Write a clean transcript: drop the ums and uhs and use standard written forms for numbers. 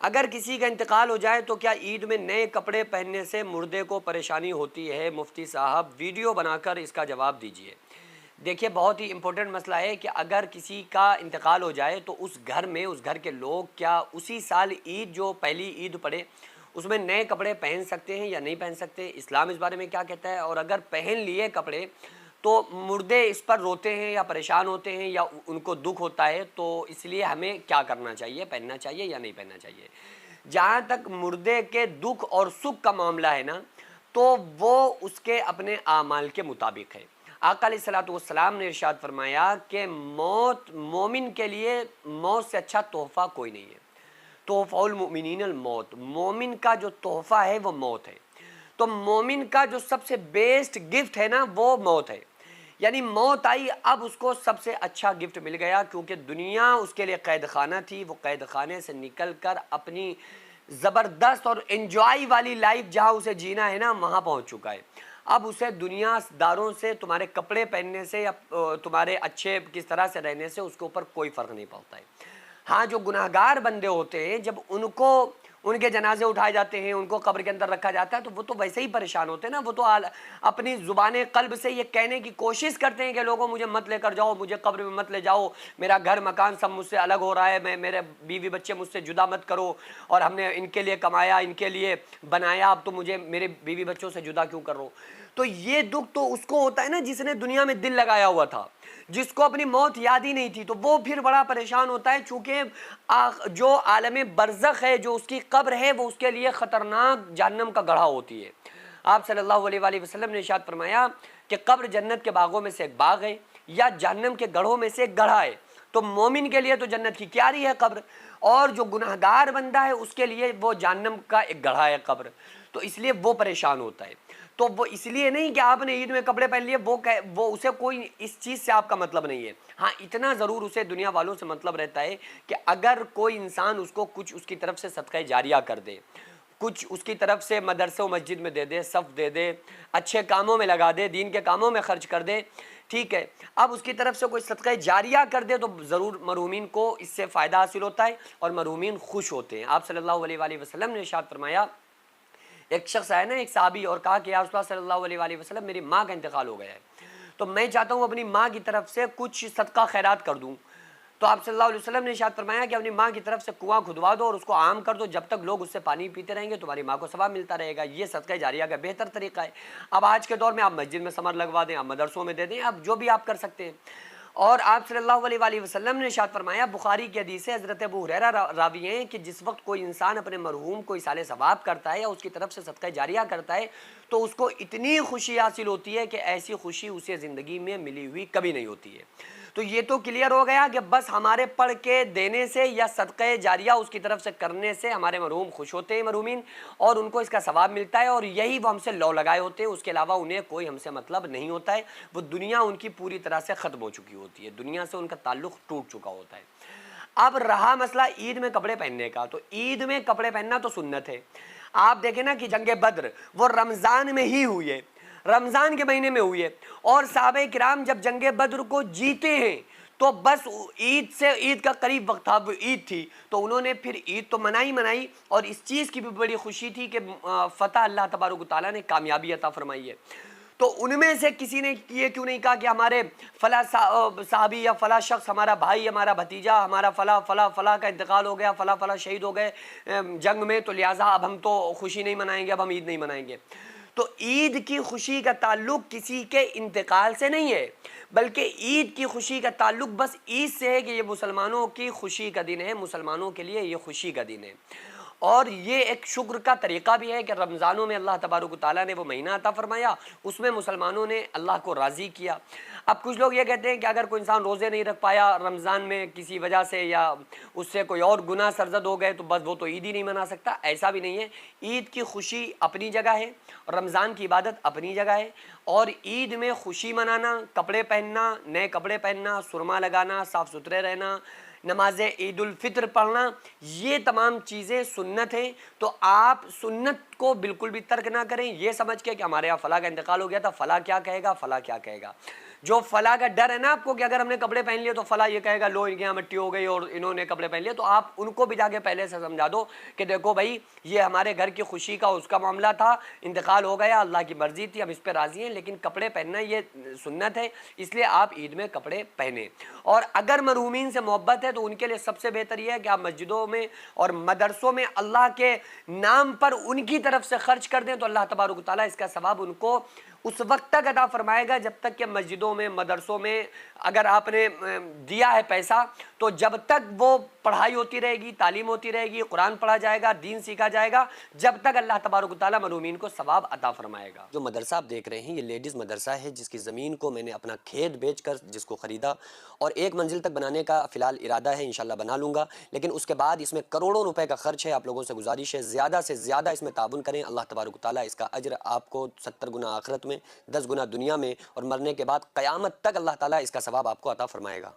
अगर किसी का इंतकाल हो जाए तो क्या ईद में नए कपड़े पहनने से मुर्दे को परेशानी होती है? मुफ्ती साहब वीडियो बनाकर इसका जवाब दीजिए। देखिए, बहुत ही इम्पोर्टेंट मसला है कि अगर किसी का इंतकाल हो जाए तो उस घर में, उस घर के लोग क्या उसी साल ईद, जो पहली ईद पड़े, उसमें नए कपड़े पहन सकते हैं या नहीं पहन सकते? इस्लाम इस बारे में क्या कहता है? और अगर पहन लिए कपड़े तो मुर्दे इस पर रोते हैं या परेशान होते हैं या उनको दुख होता है, तो इसलिए हमें क्या करना चाहिए? पहनना चाहिए या नहीं पहनना चाहिए? जहाँ तक मुर्दे के दुख और सुख का मामला है ना, तो वो उसके अपने आमाल के मुताबिक है। आका अलैहिस्सलातु वस्सलाम ने इरशाद फरमाया कि मौत मोमिन के लिए मौत से अच्छा तोहफ़ा कोई नहीं है। तोहफ़ाउल मुमिनीनल मौत, मोमिन का जो तोहफ़ा है वो मौत है। तो मोमिन का जो सबसे बेस्ट गिफ्ट है ना, वो मौत है। यानी मौत आई, अब उसको सबसे अच्छा गिफ्ट मिल गया, क्योंकि दुनिया उसके लिए कैद खाना थी। वो कैद खाने से निकल कर अपनी ज़बरदस्त और एंजॉय वाली लाइफ जहाँ उसे जीना है ना, वहाँ पहुँच चुका है। अब उसे दुनियादारों से, तुम्हारे कपड़े पहनने से या तुम्हारे अच्छे किस तरह से रहने से उसके ऊपर कोई फ़र्क नहीं पड़ता है। हाँ, जो गुनाहगार बंदे होते हैं, जब उनको उनके जनाजे उठाए जाते हैं, उनको कब्र के अंदर रखा जाता है, तो वो तो वैसे ही परेशान होते हैं ना। वो तो अपनी ज़ुबान क़ल्ब से ये कहने की कोशिश करते हैं कि लोगों मुझे मत लेकर जाओ, मुझे कब्र में मत ले जाओ, मेरा घर मकान सब मुझसे अलग हो रहा है, मैं, मेरे बीवी बच्चे मुझसे जुदा मत करो, और हमने इनके लिए कमाया, इनके लिए बनाया, अब तो मुझे मेरे बीवी बच्चों से जुदा क्यों कर रहे हो? तो ये दुख तो उसको होता है ना जिसने दुनिया में दिल लगाया हुआ था, जिसको अपनी मौत याद ही नहीं थी, तो वो फिर बड़ा परेशान होता है। चूँकि जो आलम बरज़ख है, जो उसकी कब्र है, वो उसके लिए ख़तरनाक जहन्नम का गढ़ा होती है। आप सल्लल्लाहु अलैहि वसल्लम ने इरशाद फरमाया कि कब्र जन्नत के बागों में से एक बाग है या जहन्नम के गढ़ों में से एक गढ़ा है। तो मोमिन के लिए तो जन्नत की क्यारी है कब्र, और जो गुनहगार बंदा है उसके लिए वो जहन्नम का एक गढ़ा है कब्र। तो इसलिए वो परेशान होता है। तो वो इसलिए नहीं कि आपने ईद में कपड़े पहन लिए, वो उसे कोई इस चीज़ से आपका मतलब नहीं है। हाँ, इतना ज़रूर उसे दुनिया वालों से मतलब रहता है कि अगर कोई इंसान उसको कुछ उसकी तरफ से सदका जारिया कर दे, कुछ उसकी तरफ से मदरसे व मस्जिद में दे दे, सफ़ दे दे, अच्छे कामों में लगा दे, दीन के कामों में खर्च कर दे, ठीक है। अब उसकी तरफ से कोई सदका जारिया कर दे तो ज़रूर मरहूमीन को इससे फ़ायदा हासिल होता है और मरहूमीन खुश होते हैं। आप सल्लल्लाहु अलैहि वसल्लम ने इरशाद फरमाया, एक शख्स आया ना, एक सहाबी, और कहा कि या रसूलल्लाह सल्लल्लाहु अलैहि वसल्लम, मेरी माँ का इंतकाल हो गया है, तो मैं चाहता हूँ अपनी माँ की तरफ से कुछ सदका खैरात कर दूँ। तो आप सल्लल्लाहु अलैहि वसल्लम ने इरशाद फरमाया कि अपनी माँ की तरफ से कुआं खुदवा दो और उसको आम कर दो, जब तक लोग उससे पानी पीते रहेंगे तुम्हारी माँ को सवाब मिलता रहेगा। ये सदका जारिया का बेहतर तरीका है। अब आज के दौर में आप मस्जिद में समर लगवा दें, आप मदरसों में दे दें, आप जो भी आप कर सकते हैं। और आप सल्लल्लाहु अलैहि वसल्लम ने इरशाद फरमाया, बुखारी की हदीस है, हज़रत अबू हुरैरा रावी हैं, कि जिस वक्त कोई इंसान अपने मरहूम को इसाले सवाब करता है या उसकी तरफ से सदका जारिया करता है, तो उसको इतनी खुशी हासिल होती है कि ऐसी खुशी उसे ज़िंदगी में मिली हुई कभी नहीं होती है। तो ये तो क्लियर हो गया कि बस हमारे पढ़ के देने से या सदक़े जारिया उसकी तरफ से करने से हमारे मरहूम खुश होते हैं, मरहूमीन, और उनको इसका सवाब मिलता है, और यही वो हमसे लौ लगाए होते हैं। उसके अलावा उन्हें कोई हमसे मतलब नहीं होता है। वो दुनिया उनकी पूरी तरह से ख़त्म हो चुकी होती है, दुनिया से उनका ताल्लुक़ टूट चुका होता है। अब रहा मसला ईद में कपड़े पहनने का, तो ईद में कपड़े पहनना तो सुन्नत है। आप देखें ना कि जंग बद्र वो रमज़ान में ही हुई है, रमज़ान के महीने में हुई है, और सहाबे किराम जब जंग बद्र को जीते हैं तो बस ईद से, ईद का करीब वक्त था, ईद थी, तो उन्होंने फिर ईद तो मनाई, और इस चीज़ की भी बड़ी खुशी थी कि फ़तह अल्लाह तबारक व तआला ने कामयाबी अता फरमाई है। तो उनमें से किसी ने ये क्यों नहीं कहा कि हमारे फ़ला साहबी या फ़ला शख्स, हमारा भाई, हमारा भतीजा, हमारा फ़ला फ़ला फ़ला का इंतकाल हो गया, फ़ला फ़ला शहीद हो गए जंग में, तो लिहाजा अब हम तो खुशी नहीं मनाएंगे, अब हम ईद नहीं मनाएंगे। तो ईद की खुशी का ताल्लुक़ किसी के इंतकाल से नहीं है, बल्कि ईद की खुशी का ताल्लुक़ बस ईद से है कि ये मुसलमानों की खुशी का दिन है, मुसलमानों के लिए ये खुशी का दिन है। और ये एक शुक्र का तरीक़ा भी है कि रमज़ानों में अल्लाह तबारक व तआला ने वो महीना अता फ़रमाया, उसमें मुसलमानों ने अल्लाह को राज़ी किया। अब कुछ लोग ये कहते हैं कि अगर कोई इंसान रोज़े नहीं रख पाया रमज़ान में किसी वजह से, या उससे कोई और गुनाह सरज़द हो गए, तो बस वो तो ईद ही नहीं मना सकता। ऐसा भी नहीं है। ईद की खुशी अपनी जगह है, रमज़ान की इबादत अपनी जगह है, और ईद में खुशी मनाना, कपड़े पहनना, नए कपड़े पहनना, सुरमा लगाना, साफ़ सुथरे रहना, नमाज ईद उल फित्र पढ़ना, ये तमाम चीज़ें सुन्नत हैं। तो आप सुन्नत को बिल्कुल भी तर्क ना करें ये समझ के कि हमारे यहाँ फ़ला का इंतकाल हो गया था, फ़ला क्या कहेगा, फ़ला क्या कहेगा। जो फला का डर है ना आपको कि अगर हमने कपड़े पहन लिए तो फला ये कहेगा लो इनके यहाँ मिट्टी हो गई और इन्होंने कपड़े पहन लिए, तो आप उनको भी जाके पहले से समझा दो कि देखो भाई ये हमारे घर की खुशी का उसका मामला था, इंतकाल हो गया, अल्लाह की मर्जी थी, हम इस पर राजी हैं, लेकिन कपड़े पहनना ये सुन्नत है, इसलिए आप ईद में कपड़े पहने। और अगर मरहूमीन से मोहब्बत है तो उनके लिए सबसे बेहतर यह है कि आप मस्जिदों में और मदरसों में अल्लाह के नाम पर उनकी तरफ से खर्च कर दें, तो अल्लाह तबारक तआला इसका सवाब उनको उस वक्त तक अता फरमाएगा जब तक कि मस्जिदों में मदरसों में अगर आपने दिया है पैसा, तो जब तक वो पढ़ाई होती रहेगी, तालीम होती रहेगी, कुरान पढ़ा जाएगा, दीन सीखा जाएगा, जब तक अल्लाह तबारक तआला मरहूमीन को सवाब अता फरमाएगा। जो मदरसा आप देख रहे हैं ये लेडीज़ मदरसा है, जिसकी ज़मीन को मैंने अपना खेत बेचकर जिसको ख़रीदा और 1 मंजिल तक बनाने का फ़िलहाल इरादा है, इंशाल्लाह बना लूँगा, लेकिन उसके बाद इसमें करोड़ों रुपए का खर्च है। आप लोगों से गुजारिश है ज़्यादा से ज़्यादा इसमें ताबुन करें, अल्लाह तबारक तआला इसका अज्र आपको 70 गुना आखिरत में, 10 गुना दुनिया में और मरने के बाद क़यामत तक अल्लाह ताला इसका सवाब आपको अता फरमाएगा।